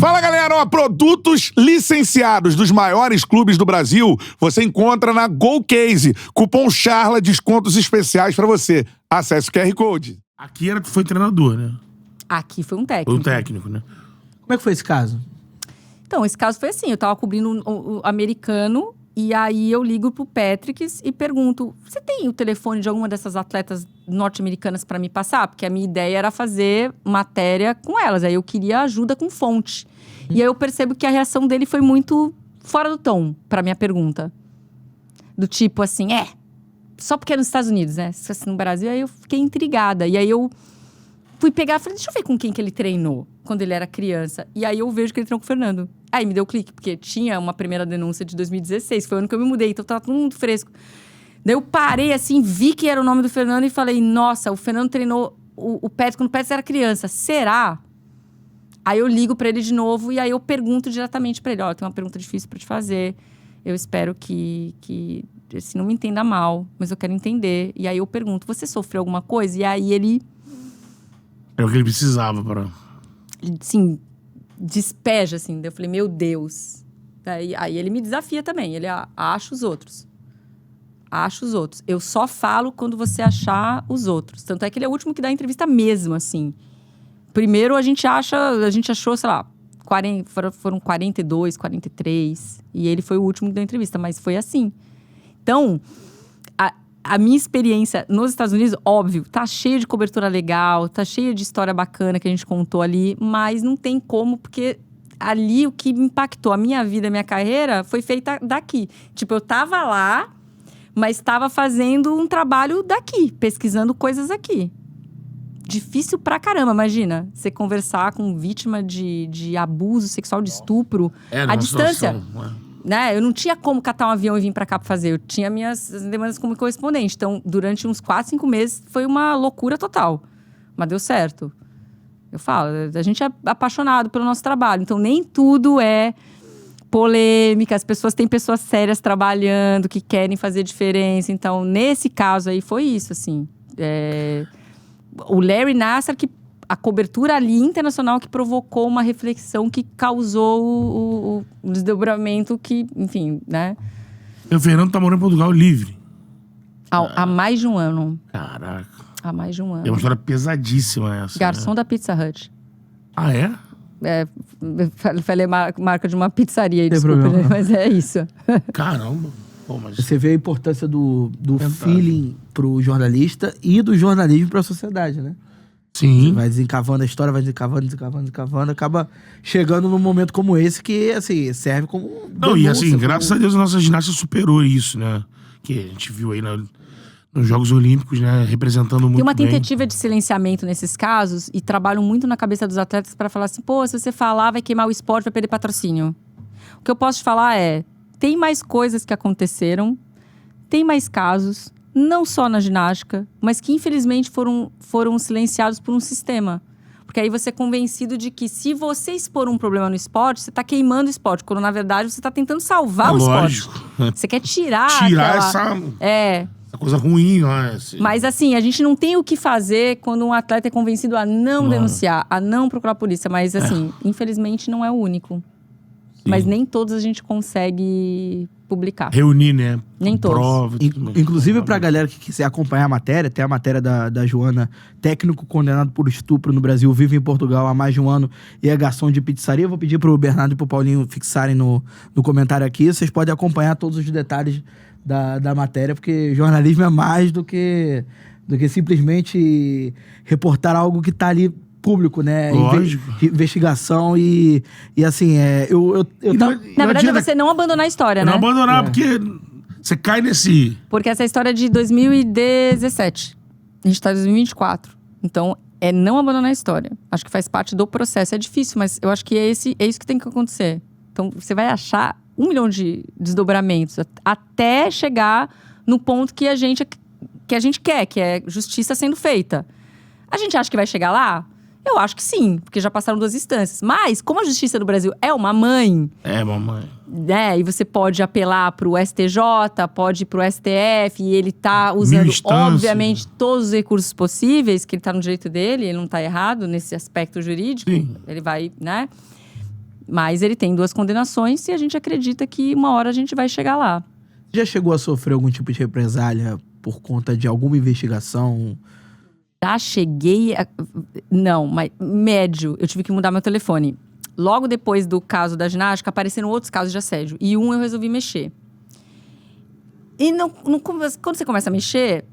Fala, galera! Ó, produtos licenciados dos maiores clubes do Brasil você encontra na GoCase. Cupom CHARLA, descontos especiais pra você. Acesse o QR Code. Aqui foi treinador, né? Aqui foi um técnico. Foi um técnico, né? Como é que foi esse caso? Então, esse caso foi assim, eu tava cobrindo o americano, e aí eu ligo pro Patrick e pergunto, você tem o telefone de alguma dessas atletas norte-americanas pra me passar? Porque a minha ideia era fazer matéria com elas, aí eu queria ajuda com fonte. E aí eu percebo que a reação dele foi muito fora do tom pra minha pergunta. Do tipo assim, só porque é nos Estados Unidos, né? Se fosse no Brasil, aí eu fiquei intrigada. E aí eu fui pegar e falei, deixa eu ver com quem que ele treinou quando ele era criança. E aí eu vejo que ele treinou com o Fernando. Aí me deu clique, porque tinha uma primeira denúncia de 2016, foi o ano que eu me mudei, então tava tudo muito fresco. Daí eu parei assim, vi que era o nome do Fernando e falei, nossa, o Fernando treinou o Pérez quando o Pérez era criança, será? Aí eu ligo pra ele de novo e aí eu pergunto diretamente pra ele, ó, tem uma pergunta difícil pra te fazer, eu espero que assim, não me entenda mal, mas eu quero entender. E aí eu pergunto, você sofreu alguma coisa? E aí ele... É o que ele precisava para... Assim, despeja, assim. Daí eu falei, meu Deus. Aí ele me desafia também. Ele acha os outros. Acha os outros. Eu só falo quando você achar os outros. Tanto é que ele é o último que dá entrevista mesmo, assim. Primeiro a gente achou, sei lá, foram 42, 43. E ele foi o último que deu entrevista, mas foi assim. Então, a minha experiência nos Estados Unidos, óbvio, tá cheio de cobertura legal, tá cheio de história bacana que a gente contou ali, mas não tem como, porque ali o que me impactou a minha vida, a minha carreira, foi feita daqui. Tipo, eu tava lá, mas tava fazendo um trabalho daqui, pesquisando coisas aqui. Difícil pra caramba, imagina. Você conversar com vítima de abuso sexual, de estupro, à distância. Né? Eu não tinha como catar um avião e vir pra cá pra fazer. Eu tinha minhas demandas como correspondente. Então, durante uns 4, 5 meses, foi uma loucura total. Mas deu certo. Eu falo, a gente é apaixonado pelo nosso trabalho. Então, nem tudo é polêmica. Têm pessoas sérias trabalhando, que querem fazer diferença. Então, nesse caso aí, foi isso, assim. O Larry Nassar, a cobertura ali internacional que provocou uma reflexão que causou o desdobramento que, enfim, né? O Fernando tá morando em Portugal livre. Há mais de um ano. Caraca. Há mais de um ano. É uma história pesadíssima essa. Garçom da Pizza Hut. Ah, é? Falei marca de uma pizzaria, desculpa, né? Mas é isso. Caramba. Pô, mas... Você vê a importância do feeling pro jornalista e do jornalismo pra sociedade, né? Sim. Você vai desencavando a história, vai desencavando, acaba chegando num momento como esse que, assim, serve como... Não, e assim, graças a Deus a nossa ginástica superou isso, né? Que a gente viu aí nos Jogos Olímpicos, né? Representando muito bem. Tem uma tentativa de silenciamento nesses casos e trabalham muito na cabeça dos atletas pra falar assim, pô, se você falar vai queimar o esporte, vai perder patrocínio. O que eu posso te falar é, tem mais coisas que aconteceram, tem mais casos, não só na ginástica, mas que infelizmente foram silenciados por um sistema. Porque aí você é convencido de que se você expor um problema no esporte, você está queimando o esporte. Quando na verdade você está tentando salvar o lógico. esporte. Você quer tirar essa coisa ruim, né? Mas assim, a gente não tem o que fazer quando um atleta é convencido a não denunciar, a não procurar a polícia. Mas assim, infelizmente não é o único. Sim. Mas nem todos a gente consegue publicar. Reunir, né? Nem todos. Prova, inclusive, pra galera que quiser acompanhar a matéria, tem a matéria da Joana, técnico condenado por estupro no Brasil, vive em Portugal há mais de um ano e é garçom de pizzaria. Eu vou pedir pro Bernardo e pro Paulinho fixarem no comentário aqui. Vocês podem acompanhar todos os detalhes da matéria, porque jornalismo é mais do que simplesmente reportar algo que tá ali público, né? Investigação e assim, na verdade, é você não abandonar a história, né? Não abandonar, porque você cai nesse... Porque essa história é de 2017. A gente tá em 2024. Então, é não abandonar a história. Acho que faz parte do processo. É difícil, mas eu acho que é isso que tem que acontecer. Então, você vai achar 1 milhão de desdobramentos até chegar no ponto que a gente quer, que é justiça sendo feita. A gente acha que vai chegar lá? Eu acho que sim, porque já passaram 2 instâncias. Mas, como a justiça do Brasil é uma mãe... É uma mãe. Né, e você pode apelar pro STJ, pode ir pro STF, e ele tá usando, obviamente, todos os recursos possíveis, que ele tá no direito dele, ele não tá errado nesse aspecto jurídico. Sim. Ele vai, né? Mas ele tem 2 condenações e a gente acredita que uma hora a gente vai chegar lá. Já chegou a sofrer algum tipo de represália por conta de alguma investigação? Já cheguei a... Não, mas médio. Eu tive que mudar meu telefone. Logo depois do caso da ginástica, apareceram outros casos de assédio. E eu resolvi mexer. E quando você começa a mexer,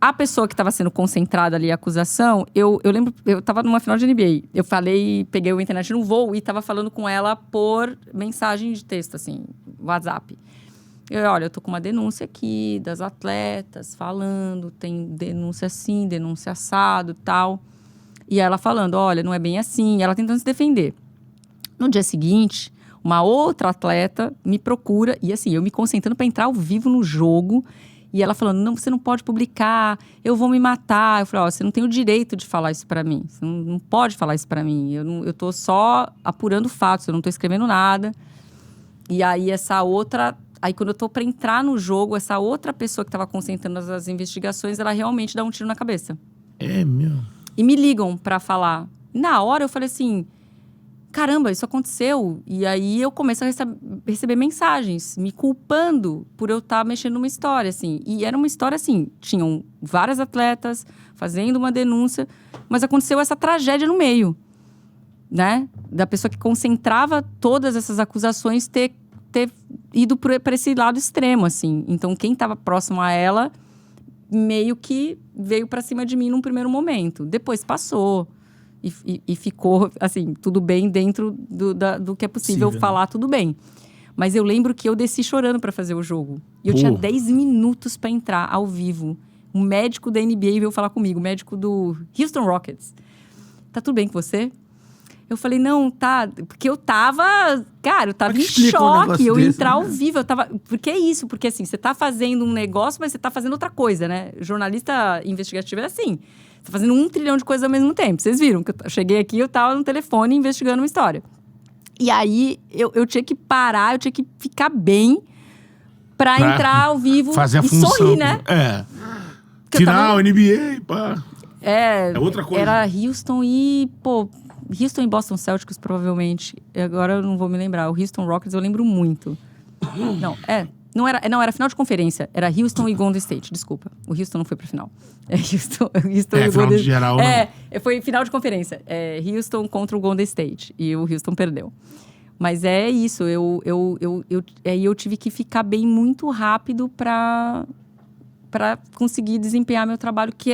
a pessoa que estava sendo concentrada ali, a acusação, eu lembro, eu estava numa final de NBA. Eu peguei a internet no voo e estava falando com ela por mensagem de texto, assim, WhatsApp. Olha, eu tô com uma denúncia aqui das atletas falando, tem denúncia assim, denúncia assado e tal. E ela falando, olha, não é bem assim. Ela tentando se defender. No dia seguinte, uma outra atleta me procura. E assim, eu me concentrando para entrar ao vivo no jogo. E ela falando, não, você não pode publicar, eu vou me matar. Eu falei, você não tem o direito de falar isso para mim. Você não pode falar isso para mim. Eu tô só apurando fatos, eu não tô escrevendo nada. E aí Aí, quando eu tô pra entrar no jogo, essa outra pessoa que tava concentrando as investigações, ela realmente dá um tiro na cabeça. Meu. E me ligam pra falar. Na hora, eu falei assim, caramba, isso aconteceu. E aí, eu começo a receber mensagens me culpando por eu estar mexendo numa história, assim. E era uma história, assim, tinham várias atletas fazendo uma denúncia, mas aconteceu essa tragédia no meio, né? Da pessoa que concentrava todas essas acusações ter ido para esse lado extremo, assim. Então, quem estava próximo a ela meio que veio para cima de mim num primeiro momento. Depois passou e ficou, assim, tudo bem dentro do que é possível falar, tudo bem. Mas eu lembro que eu desci chorando para fazer o jogo. E eu tinha 10 minutos para entrar ao vivo. Um médico da NBA veio falar comigo, o médico do Houston Rockets. Tá tudo bem com você? Eu falei, não, tá. Porque eu tava em choque. Eu ia entrar ao vivo. Porque é isso, porque assim, você tá fazendo um negócio, mas você tá fazendo outra coisa, né? Jornalista investigativo é assim. Você tá fazendo 1 trilhão de coisas ao mesmo tempo. Vocês viram que eu cheguei aqui, eu tava no telefone investigando uma história. E aí, eu tinha que parar, eu tinha que ficar bem pra entrar ao vivo fazer a e função. sorrir, né? Final, NBA, pá. É outra coisa. Era Houston e Boston Celtics, provavelmente. Agora eu não vou me lembrar. O Houston Rockets eu lembro muito. Não era final de conferência. Era Houston e Golden State, desculpa. O Houston não foi pra final. Houston e final Golden... de geral, não. Foi final de conferência. Houston contra o Golden State. E o Houston perdeu. Mas é isso. Eu tive que ficar bem muito rápido pra conseguir desempenhar meu trabalho, que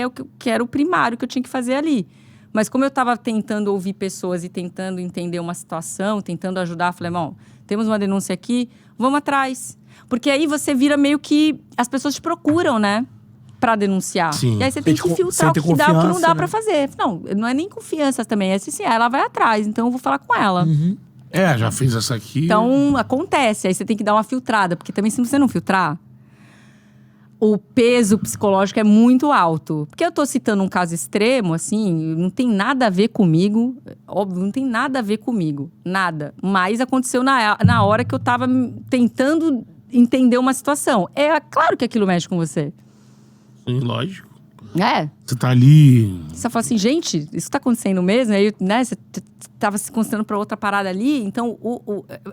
era o primário que eu tinha que fazer ali. Mas como eu estava tentando ouvir pessoas e tentando entender uma situação, tentando ajudar, falei, bom, temos uma denúncia aqui, vamos atrás. Porque aí você vira meio que... As pessoas te procuram, né? Pra denunciar. Sim. E aí você tem que filtrar o que dá e o que não dá pra fazer. Não é nem confiança também. É assim, ela vai atrás, então eu vou falar com ela. Já fiz essa aqui. Então, acontece. Aí você tem que dar uma filtrada. Porque também, se você não filtrar... O peso psicológico é muito alto. Porque eu tô citando um caso extremo, assim, não tem nada a ver comigo. Óbvio, não tem nada a ver comigo. Nada. Mas aconteceu na hora que eu tava tentando entender uma situação. É claro que aquilo mexe com você. Sim, lógico. Você tá ali... Você fala assim, gente, isso tá acontecendo mesmo? Aí, né, você tava se concentrando pra outra parada ali. Então,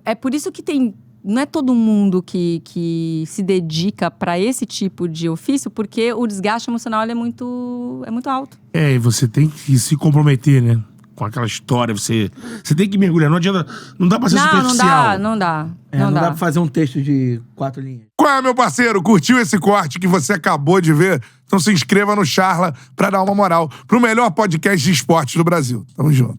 é por isso que tem... Não é todo mundo que se dedica para esse tipo de ofício, porque o desgaste emocional ele é muito alto. E você tem que se comprometer, né? Com aquela história, você tem que mergulhar. Não adianta, não dá pra ser superficial. Não dá. Não dá pra fazer um texto de 4 linhas. Qual é, meu parceiro? Curtiu esse corte que você acabou de ver? Então se inscreva no Charla pra dar uma moral pro melhor podcast de esportes do Brasil. Tamo junto.